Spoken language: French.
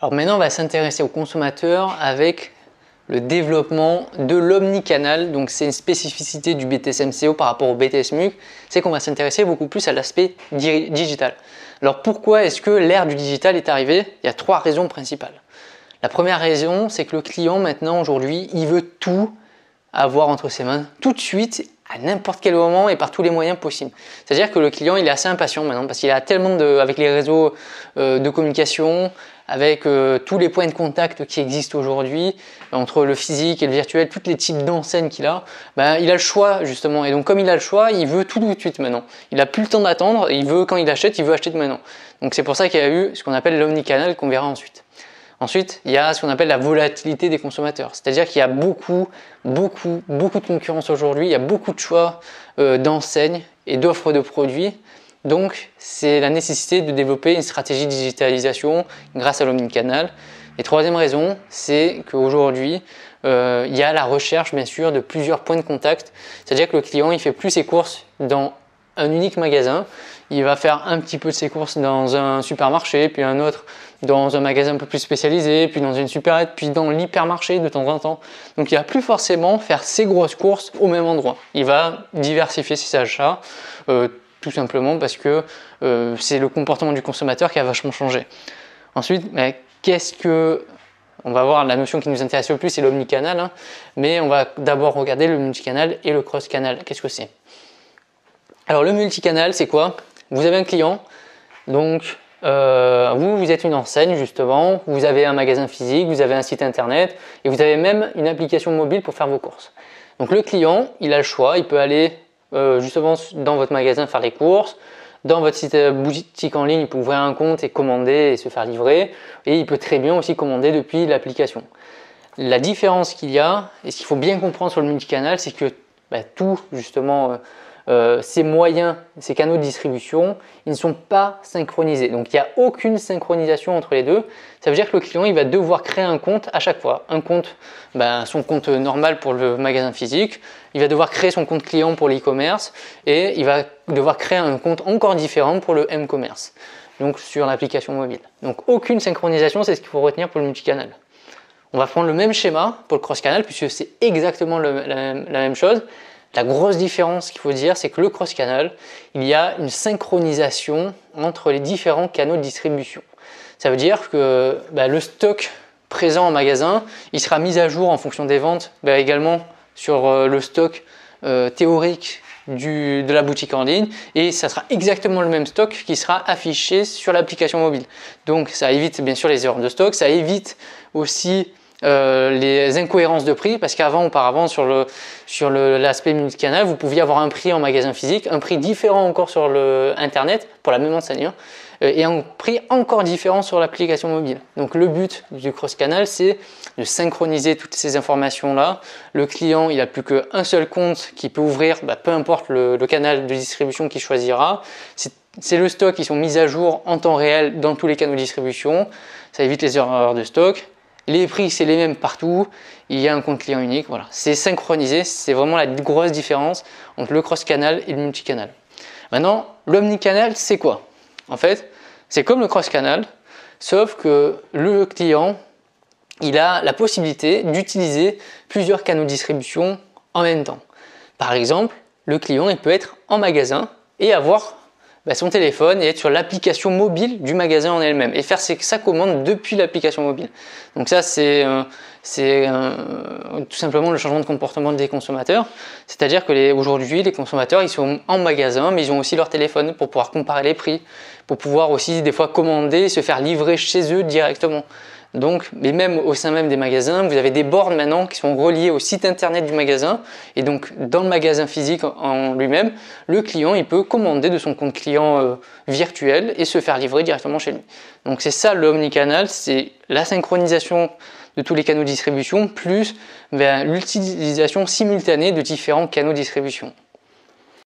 Alors maintenant, on va s'intéresser aux consommateurs avec le développement de l'omnicanal. Donc c'est une spécificité du BTS MCO par rapport au BTS MUC, c'est qu'on va s'intéresser beaucoup plus à l'aspect digital. Alors pourquoi est-ce que l'ère du digital est arrivée? Il y a trois raisons principales. La première raison, c'est que le client maintenant aujourd'hui, il veut tout avoir entre ses mains tout de suite, à n'importe quel moment et par tous les moyens possibles. C'est-à-dire que le client, il est assez impatient maintenant parce qu'il a tellement avec les réseaux de communication, avec tous les points de contact qui existent aujourd'hui, entre le physique et le virtuel, tous les types d'enseignes qu'il a, ben, il a le choix justement. Et donc comme il a le choix, il veut tout de suite maintenant. Il n'a plus le temps d'attendre, il veut quand il achète, il veut acheter de maintenant. Donc c'est pour ça qu'il y a eu ce qu'on appelle l'omnicanal qu'on verra ensuite. Ensuite, il y a ce qu'on appelle la volatilité des consommateurs. C'est-à-dire qu'il y a beaucoup de concurrence aujourd'hui, il y a beaucoup de choix d'enseignes et d'offres de produits. Donc, c'est la nécessité de développer une stratégie de digitalisation grâce à l'omnicanal. Et troisième raison, c'est qu'aujourd'hui, il y a la recherche, bien sûr, de plusieurs points de contact. C'est-à-dire que le client, il fait plus ses courses dans un unique magasin. Il va faire un petit peu de ses courses dans un supermarché, puis un autre dans un magasin un peu plus spécialisé, puis dans une supérette, puis dans l'hypermarché de temps en temps. Donc il ne va plus forcément faire ses grosses courses au même endroit. Il va diversifier ses achats, tout simplement parce que c'est le comportement du consommateur qui a vachement changé. Ensuite, on va voir la notion qui nous intéresse le plus, c'est l'omnicanal, hein, mais on va d'abord regarder le multicanal et le cross-canal. Qu'est-ce que c'est? Alors le multicanal, c'est quoi? Vous avez un client, donc vous êtes une enseigne justement, vous avez un magasin physique, vous avez un site internet et vous avez même une application mobile pour faire vos courses. Donc le client, il a le choix, il peut aller justement dans votre magasin faire les courses, dans votre site boutique en ligne, il peut ouvrir un compte et commander et se faire livrer, et il peut très bien aussi commander depuis l'application. La différence qu'il y a, et ce qu'il faut bien comprendre sur le multicanal, c'est que tout justement ces moyens, ces canaux de distribution, ils ne sont pas synchronisés. Donc il n'y a aucune synchronisation entre les deux. Ça veut dire que le client, il va devoir créer un compte à chaque fois. Un compte, son compte normal pour le magasin physique, il va devoir créer son compte client pour l'e-commerce et il va devoir créer un compte encore différent pour le m-commerce, donc sur l'application mobile. Donc aucune synchronisation, c'est ce qu'il faut retenir pour le multicanal. On va prendre le même schéma pour le cross-canal puisque c'est exactement la même chose. La grosse différence qu'il faut dire, c'est que le cross-canal, il y a une synchronisation entre les différents canaux de distribution. Ça veut dire que le stock présent en magasin, il sera mis à jour en fonction des ventes, également sur le stock théorique de la boutique en ligne, et ça sera exactement le même stock qui sera affiché sur l'application mobile. Donc ça évite bien sûr les erreurs de stock, ça évite aussi les incohérences de prix, parce auparavant sur l'aspect multicanal, vous pouviez avoir un prix en magasin physique, un prix différent encore sur le internet pour la même enseigne, et un prix encore différent sur l'application mobile. Donc le but du cross-canal, c'est de synchroniser toutes ces informations-là. Le client, il n'a plus qu'un seul compte qui peut ouvrir, peu importe le canal de distribution qu'il choisira. C'est le stock qui sont mis à jour en temps réel dans tous les canaux de distribution. Ça évite les erreurs de stock. Les prix, c'est les mêmes partout. Il y a un compte client unique. Voilà. C'est synchronisé. C'est vraiment la grosse différence entre le cross-canal et le multicanal. Maintenant, l'omnicanal, c'est quoi? En fait, c'est comme le cross-canal, sauf que le client, il a la possibilité d'utiliser plusieurs canaux de distribution en même temps. Par exemple, le client, il peut être en magasin et avoir son téléphone et être sur l'application mobile du magasin en elle-même et faire sa commande depuis l'application mobile. Donc ça, c'est tout simplement le changement de comportement des consommateurs. C'est-à-dire que aujourd'hui, les consommateurs, ils sont en magasin, mais ils ont aussi leur téléphone pour pouvoir comparer les prix, pour pouvoir aussi des fois commander et se faire livrer chez eux directement. Donc, mais même au sein même des magasins, vous avez des bornes maintenant qui sont reliées au site internet du magasin, et donc dans le magasin physique en lui-même, le client il peut commander de son compte client virtuel et se faire livrer directement chez lui. Donc c'est ça l'omnicanal, c'est la synchronisation de tous les canaux de distribution plus l'utilisation simultanée de différents canaux de distribution.